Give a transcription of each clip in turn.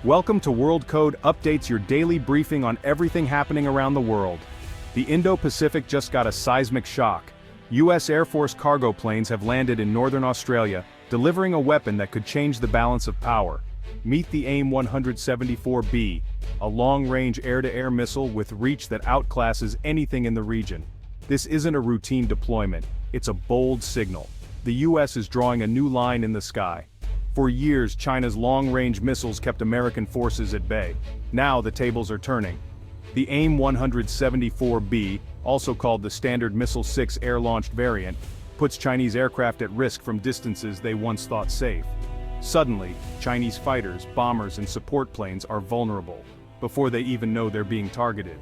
Welcome to World Code Updates, your daily briefing on everything happening around the world. The Indo-Pacific just got a seismic shock. U.S. Air Force cargo planes have landed in northern Australia, delivering a weapon that could change the balance of power. Meet the AIM-174B, a long-range air-to-air missile with reach that outclasses anything in the region. This isn't a routine deployment, it's a bold signal. The U.S. is drawing a new line in the sky. For years, China's long-range missiles kept American forces at bay. Now the tables are turning. The AIM-174B, also called the Standard Missile-6 air-launched variant, puts Chinese aircraft at risk from distances they once thought safe. Suddenly, Chinese fighters, bombers, and support planes are vulnerable, before they even know they're being targeted.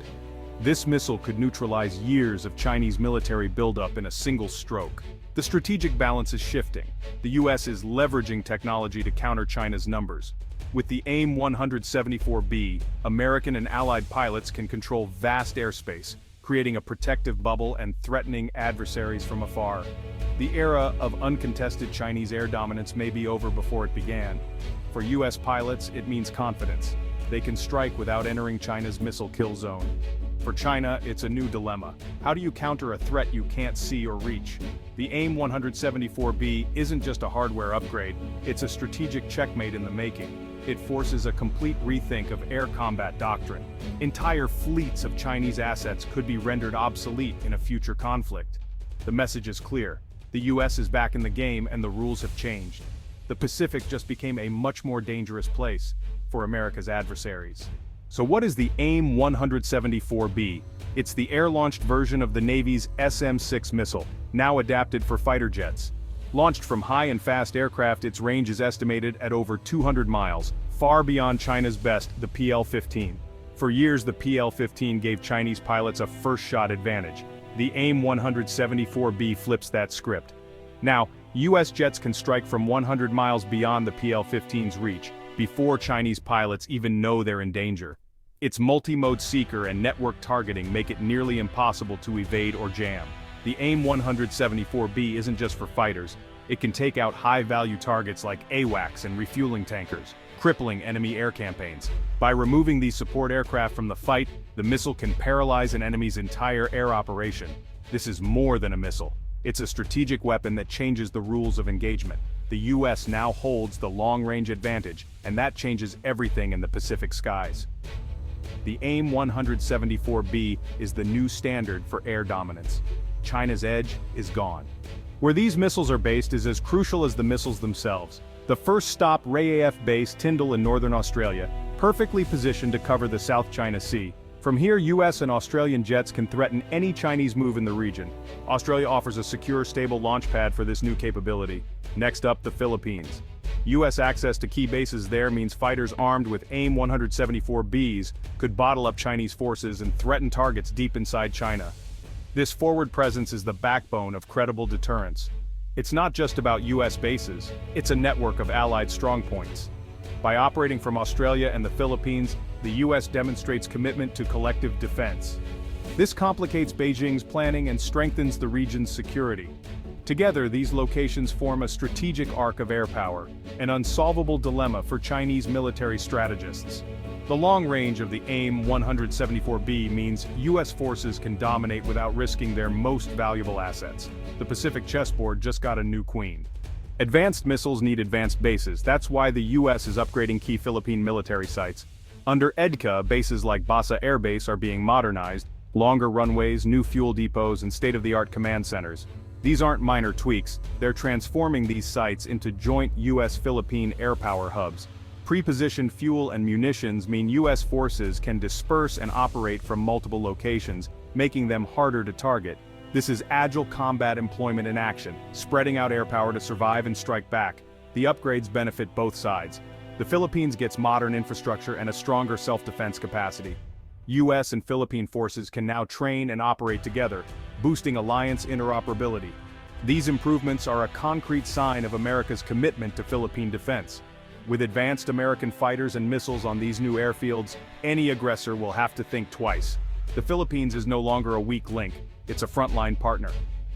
This missile could neutralize years of Chinese military buildup in a single stroke. The strategic balance is shifting. The U.S. is leveraging technology to counter China's numbers. With the AIM-174B, American and Allied pilots can control vast airspace, creating a protective bubble and threatening adversaries from afar. The era of uncontested Chinese air dominance may be over before it began. For U.S. pilots, it means confidence. They can strike without entering China's missile kill zone. For China, it's a new dilemma. How do you counter a threat you can't see or reach? The AIM-174B isn't just a hardware upgrade, it's a strategic checkmate in the making. It forces a complete rethink of air combat doctrine. Entire fleets of Chinese assets could be rendered obsolete in a future conflict. The message is clear. The U.S. is back in the game and the rules have changed. The Pacific just became a much more dangerous place for America's adversaries. So what is the AIM-174B? It's the air-launched version of the Navy's SM-6 missile, now adapted for fighter jets. Launched from high and fast aircraft, its range is estimated at over 200 miles, far beyond China's best, the PL-15. For years, the PL-15 gave Chinese pilots a first-shot advantage. The AIM-174B flips that script. Now, U.S. jets can strike from 100 miles beyond the PL-15's reach, before Chinese pilots even know they're in danger. Its multi-mode seeker and network targeting make it nearly impossible to evade or jam. The AIM-174B isn't just for fighters. It can take out high-value targets like AWACS and refueling tankers, crippling enemy air campaigns. By removing these support aircraft from the fight, the missile can paralyze an enemy's entire air operation. This is more than a missile. It's a strategic weapon that changes the rules of engagement. The U.S. now holds the long-range advantage, and that changes everything in the Pacific skies. The AIM-174B is the new standard for air dominance. China's edge is gone. Where these missiles are based is as crucial as the missiles themselves. The first stop, RAAF base Tyndall in northern Australia, perfectly positioned to cover the South China Sea. From here, U.S. and Australian jets can threaten any Chinese move in the region. Australia offers a secure, stable launch pad for this new capability. Next up, the Philippines. U.S. access to key bases there means fighters armed with AIM-174Bs could bottle up Chinese forces and threaten targets deep inside China. This forward presence is the backbone of credible deterrence. It's not just about U.S. bases, it's a network of allied strongpoints. By operating from Australia and the Philippines, the U.S. demonstrates commitment to collective defense. This complicates Beijing's planning and strengthens the region's security. Together, these locations form a strategic arc of air power, an unsolvable dilemma for Chinese military strategists. The long range of the AIM-174B means U.S. forces can dominate without risking their most valuable assets. The Pacific chessboard just got a new queen. Advanced missiles need advanced bases. That's why the U.S. is upgrading key Philippine military sites. Under EDCA, bases like Basa Air Base are being modernized, longer runways, new fuel depots, and state-of-the-art command centers. These aren't minor tweaks, they're transforming these sites into joint U.S.-Philippine air power hubs. Pre-positioned fuel and munitions mean U.S. forces can disperse and operate from multiple locations, making them harder to target. This is agile combat employment in action, spreading out air power to survive and strike back. The upgrades benefit both sides. The Philippines gets modern infrastructure and a stronger self-defense capacity. U.S. and Philippine forces can now train and operate together, boosting alliance interoperability. These improvements are a concrete sign of America's commitment to Philippine defense. With advanced American fighters and missiles on these new airfields, any aggressor will have to think twice. The Philippines is no longer a weak link, it's a frontline partner.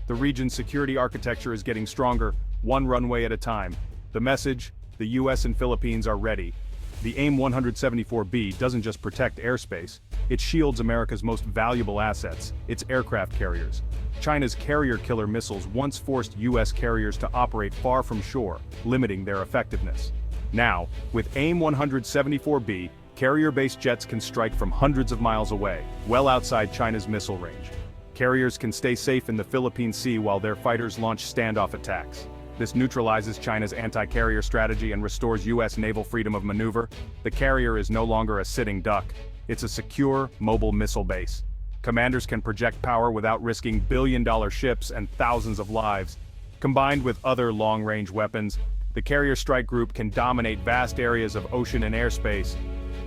The region's security architecture is getting stronger, one runway at a time. The message: the U.S. and Philippines are ready. The AIM-174B doesn't just protect airspace, it shields America's most valuable assets, its aircraft carriers. China's carrier killer missiles once forced U.S. carriers to operate far from shore, limiting their effectiveness. Now, with AIM-174B, carrier-based jets can strike from hundreds of miles away, well outside China's missile range. Carriers can stay safe in the Philippine Sea while their fighters launch standoff attacks. This neutralizes China's anti-carrier strategy and restores U.S. naval freedom of maneuver. The carrier is no longer a sitting duck. It's a secure, mobile missile base. Commanders can project power without risking billion-dollar ships and thousands of lives. Combined with other long-range weapons, the carrier strike group can dominate vast areas of ocean and airspace.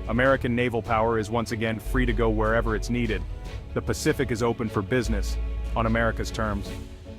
American naval power is once again free to go wherever it's needed. The Pacific is open for business, on America's terms.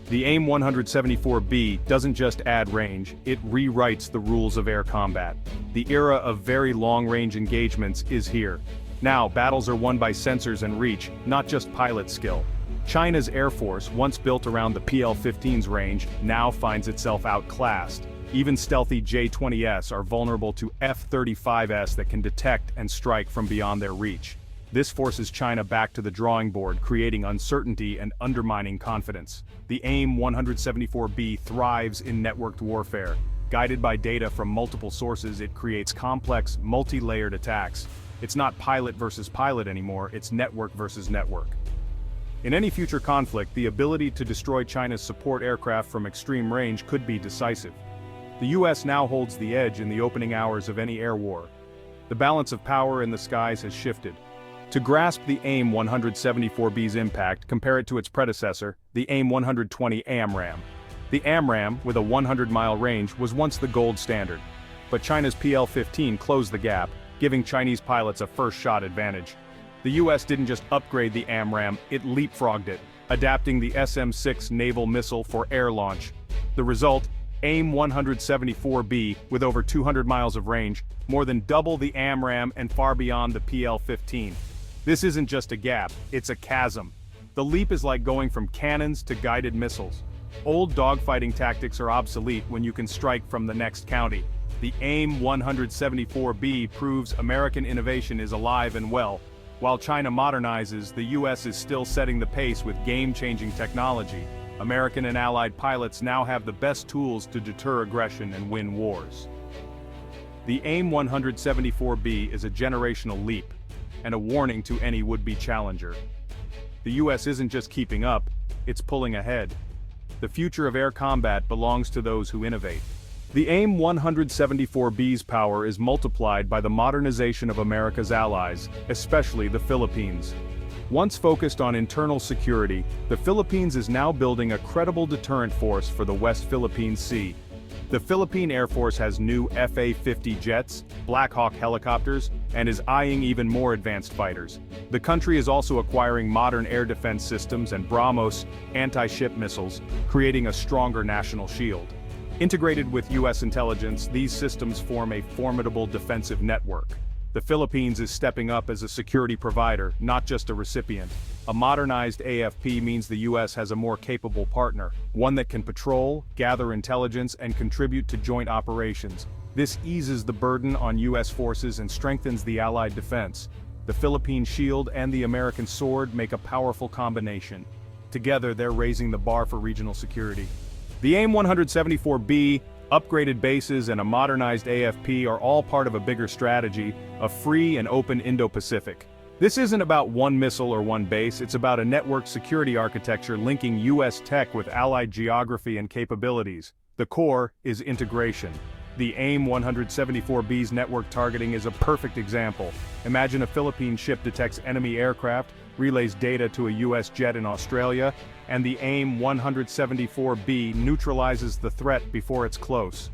The AIM-174B doesn't just add range, it rewrites the rules of air combat. The era of very long-range engagements is here. Now, battles are won by sensors and reach, not just pilot skill. China's Air Force, once built around the PL-15's range, now finds itself outclassed. Even stealthy J-20S are vulnerable to F-35s that can detect and strike from beyond their reach. This forces China back to the drawing board, creating uncertainty and undermining confidence. The AIM-174B thrives in networked warfare. Guided by data from multiple sources, it creates complex, multi-layered attacks. It's not pilot versus pilot anymore, it's network versus network. In any future conflict, the ability to destroy China's support aircraft from extreme range could be decisive. The US now holds the edge in the opening hours of any air war. The balance of power in the skies has shifted. To grasp the AIM-174B's impact, compare it to its predecessor, the AIM-120 AMRAAM. The AMRAAM, with a 100-mile range, was once the gold standard. But China's PL-15 closed the gap, giving Chinese pilots a first-shot advantage. The US didn't just upgrade the AMRAAM, it leapfrogged it, adapting the SM-6 naval missile for air launch. The result? AIM-174B, with over 200 miles of range, more than double the AMRAAM and far beyond the PL-15. This isn't just a gap, it's a chasm. The leap is like going from cannons to guided missiles. Old dogfighting tactics are obsolete when you can strike from the next county. The AIM-174B proves American innovation is alive and well. While China modernizes, the US is still setting the pace with game-changing technology. American and allied pilots now have the best tools to deter aggression and win wars. The AIM-174B is a generational leap, and a warning to any would-be challenger. The US isn't just keeping up, it's pulling ahead. The future of air combat belongs to those who innovate. The AIM-174B's power is multiplied by the modernization of America's allies, especially the Philippines. Once focused on internal security, the Philippines is now building a credible deterrent force for the West Philippine Sea. The Philippine Air Force has new FA-50 jets, Black Hawk helicopters, and is eyeing even more advanced fighters. The country is also acquiring modern air defense systems and BrahMos anti-ship missiles, creating a stronger national shield. Integrated with U.S. intelligence, these systems form a formidable defensive network. The Philippines is stepping up as a security provider, not just a recipient. A modernized AFP means the U.S. has a more capable partner, one that can patrol, gather intelligence, and contribute to joint operations. This eases the burden on U.S. forces and strengthens the Allied defense. The Philippine Shield and the American Sword make a powerful combination. Together, they're raising the bar for regional security. The AIM-174B, upgraded bases, and a modernized AFP are all part of a bigger strategy, a free and open Indo-Pacific. This isn't about one missile or one base, it's about a networked security architecture linking U.S. tech with Allied geography and capabilities. The core is integration. The AIM-174B's network targeting is a perfect example. Imagine a Philippine ship detects enemy aircraft, relays data to a U.S. jet in Australia, and the AIM-174B neutralizes the threat before it's close.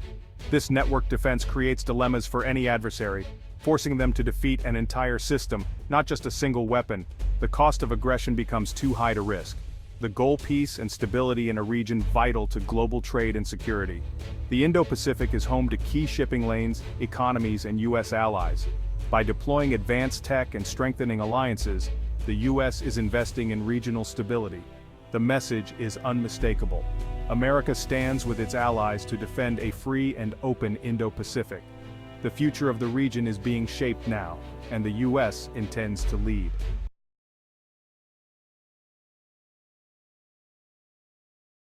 This network defense creates dilemmas for any adversary, forcing them to defeat an entire system, not just a single weapon. The cost of aggression becomes too high to risk. The goal: peace and stability in a region vital to global trade and security. The Indo-Pacific is home to key shipping lanes, economies, and U.S. allies. By deploying advanced tech and strengthening alliances, the U.S. is investing in regional stability. The message is unmistakable. America stands with its allies to defend a free and open Indo-Pacific. The future of the region is being shaped now, and the US intends to lead.